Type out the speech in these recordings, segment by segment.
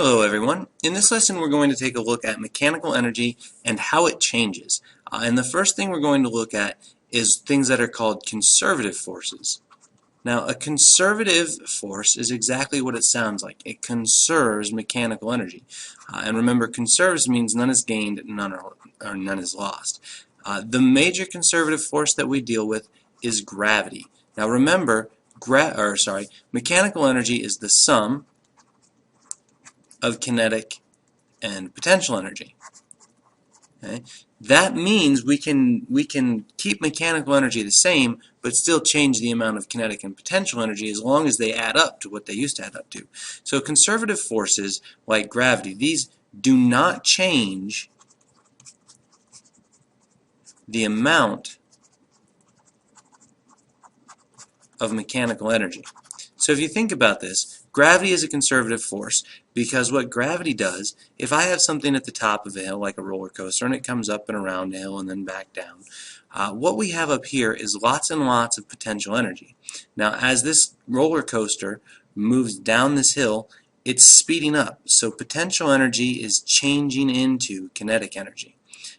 Hello everyone. In this lesson we're going to take a look at mechanical energy and how it changes. And the first thing we're going to look at is things that are called conservative forces. Now a conservative force is exactly what it sounds like. It conserves mechanical energy. And remember, conserves means none is gained, none is lost. The major conservative force that we deal with is gravity. Now remember, mechanical energy is the sum of kinetic and potential energy. Okay? That means we can keep mechanical energy the same, but still change the amount of kinetic and potential energy as long as they add up to what they used to add up to. So conservative forces like gravity, these do not change the amount of mechanical energy. So if you think about this, gravity is a conservative force because what gravity does, if I have something at the top of a hill like a roller coaster and it comes up and around a hill and then back down, what we have up here is lots and lots of potential energy. Now as this roller coaster moves down this hill, it's speeding up, so potential energy is changing into kinetic energy.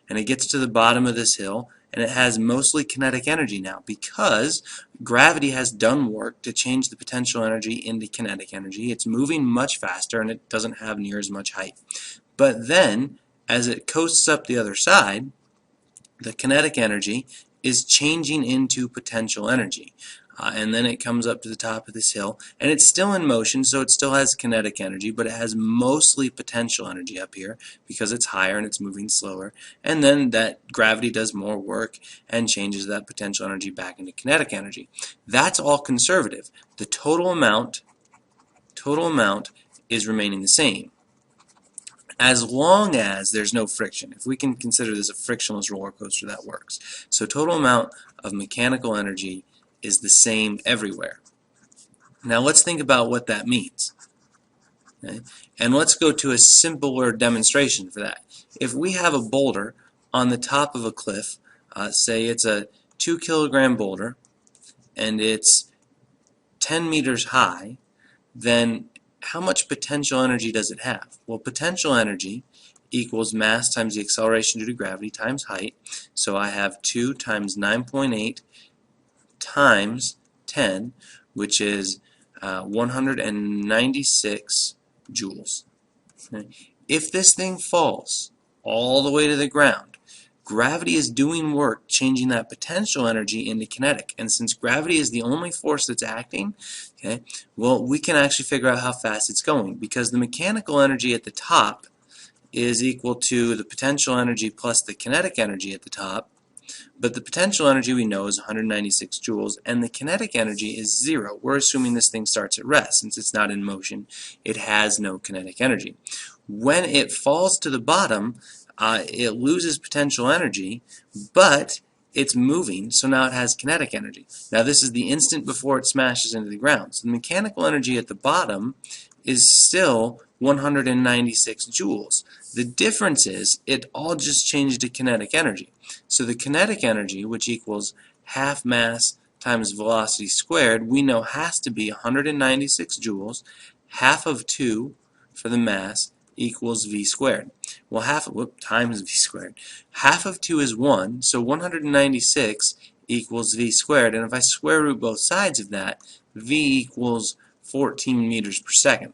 And it gets to the bottom of this hill and it has mostly kinetic energy now because gravity has done work to change the potential energy into kinetic energy. It's moving much faster and it doesn't have near as much height. But then, as it coasts up the other side, the kinetic energy is changing into potential energy. And then it comes up to the top of this hill, and it's still in motion, so it still has kinetic energy, but it has mostly potential energy up here because it's higher and it's moving slower. And then that gravity does more work and changes that potential energy back into kinetic energy. That's all conservative. The total amount is remaining the same, as long as there's no friction. If we can consider this a frictionless roller coaster, that works. So total amount of mechanical energy is the same everywhere. Now let's think about what that means. Okay? And let's go to a simpler demonstration for that. If we have a boulder on the top of a cliff, say it's a 2-kilogram boulder, and it's 10 meters high, then how much potential energy does it have? Well, potential energy equals mass times the acceleration due to gravity times height. So I have 2 times 9.8 times 10, which is 196 joules. Okay. If this thing falls all the way to the ground, gravity is doing work changing that potential energy into kinetic. And since gravity is the only force that's acting, okay, well, we can actually figure out how fast it's going because the mechanical energy at the top is equal to the potential energy plus the kinetic energy at the top. But the potential energy we know is 196 joules, and the kinetic energy is 0. We're assuming this thing starts at rest. Since it's not in motion, it has no kinetic energy. When it falls to the bottom, it loses potential energy, but it's moving, so now it has kinetic energy. Now this is the instant before it smashes into the ground. So the mechanical energy at the bottom is still 196 joules. The difference is it all just changed to kinetic energy. So the kinetic energy, which equals half mass times velocity squared, we know has to be 196 joules. Half of 2 for the mass equals v squared. Well, times v squared. Half of 2 is 1, so 196 equals v squared. And if I square root both sides of that, v equals 14 meters per second.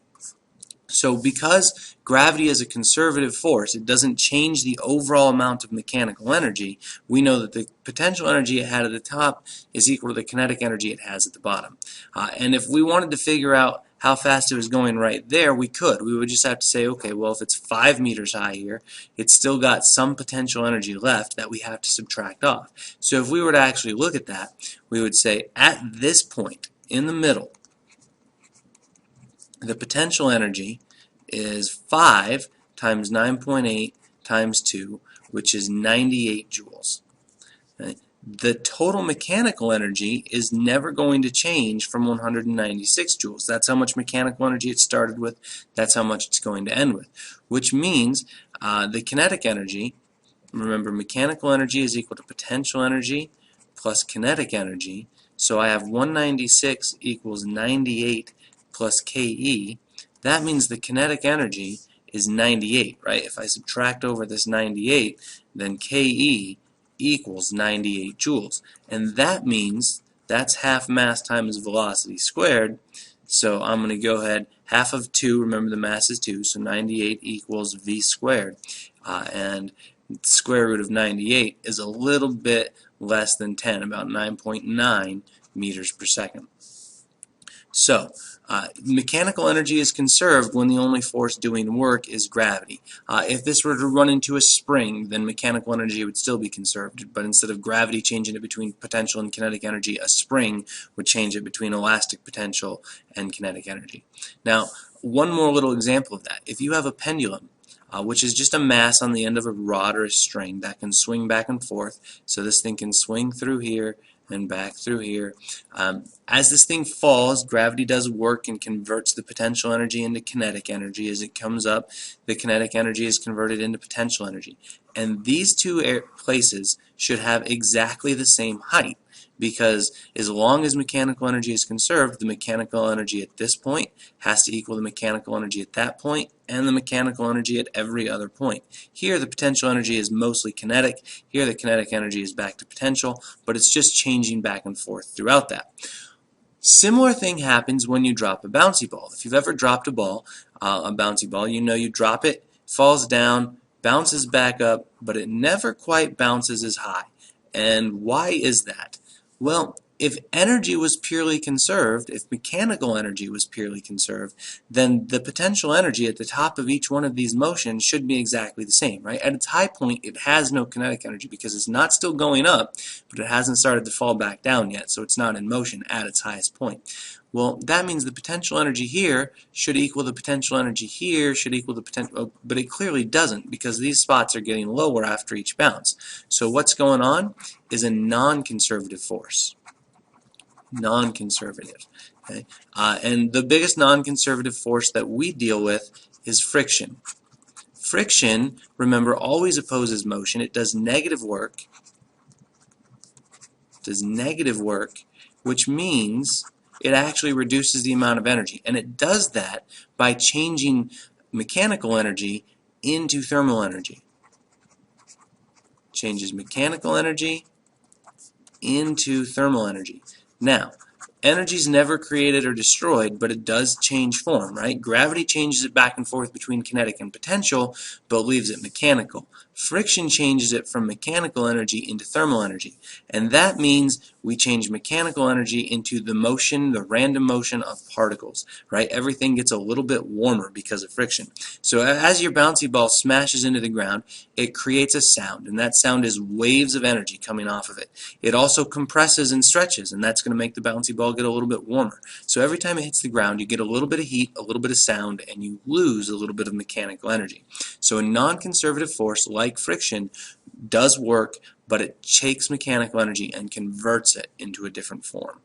So because gravity is a conservative force, it doesn't change the overall amount of mechanical energy, we know that the potential energy it had at the top is equal to the kinetic energy it has at the bottom. And if we wanted to figure out how fast it was going right there, we could. We would just have to say, okay, well, if it's 5 meters high here, it's still got some potential energy left that we have to subtract off. So if we were to actually look at that, we would say at this point in the middle, the potential energy is 5 times 9.8 times 2, which is 98 joules. Okay. The total mechanical energy is never going to change from 196 joules. That's how much mechanical energy it started with. That's how much it's going to end with. Which means the kinetic energy, remember mechanical energy is equal to potential energy plus kinetic energy. So I have 196 equals 98 plus KE. that means the kinetic energy is 98, right? If I subtract over this 98, then KE equals 98 joules. And that means that's half mass times velocity squared. So I'm going to go ahead, half of 2, remember the mass is 2, so 98 equals V squared. And the square root of 98 is a little bit less than 10, about 9.9 meters per second. So, mechanical energy is conserved when the only force doing work is gravity. If this were to run into a spring, then mechanical energy would still be conserved, but instead of gravity changing it between potential and kinetic energy, a spring would change it between elastic potential and kinetic energy. Now, one more little example of that. If you have a pendulum, which is just a mass on the end of a rod or a string that can swing back and forth, so this thing can swing through here and back through here. As this thing falls, gravity does work and converts the potential energy into kinetic energy. As it comes up, the kinetic energy is converted into potential energy. And these two places should have exactly the same height, because as long as mechanical energy is conserved, the mechanical energy at this point has to equal the mechanical energy at that point and the mechanical energy at every other point. Here the potential energy is mostly kinetic, here the kinetic energy is back to potential, but it's just changing back and forth throughout that. Similar thing happens when you drop a bouncy ball. If you've ever dropped a ball, a bouncy ball, you know you drop it, falls down, bounces back up, but it never quite bounces as high. And why is that? Well, if energy was purely conserved, if mechanical energy was purely conserved, then the potential energy at the top of each one of these motions should be exactly the same, right? At its high point, it has no kinetic energy because it's not still going up, but it hasn't started to fall back down yet, so it's not in motion at its highest point. Well, that means the potential energy here should equal the potential energy here, should equal the potential, but it clearly doesn't because these spots are getting lower after each bounce. So what's going on is a non-conservative force. Non-conservative. Okay? And the biggest non-conservative force that we deal with is friction. Friction, remember, always opposes motion. It does negative work. It does negative work, which means it actually reduces the amount of energy. And it does that by changing mechanical energy into thermal energy. Changes mechanical energy into thermal energy. Now, energy is never created or destroyed, but it does change form, right? Gravity changes it back and forth between kinetic and potential, but leaves it mechanical. Friction changes it from mechanical energy into thermal energy. And that means we change mechanical energy into the motion, the random motion of particles, right? Everything gets a little bit warmer because of friction. So as your bouncy ball smashes into the ground, it creates a sound, and that sound is waves of energy coming off of it. It also compresses and stretches, and that's going to make the bouncy ball get a little bit warmer. So every time it hits the ground, you get a little bit of heat, a little bit of sound, and you lose a little bit of mechanical energy. So a non-conservative force like friction does work, but it takes mechanical energy and converts it into a different form.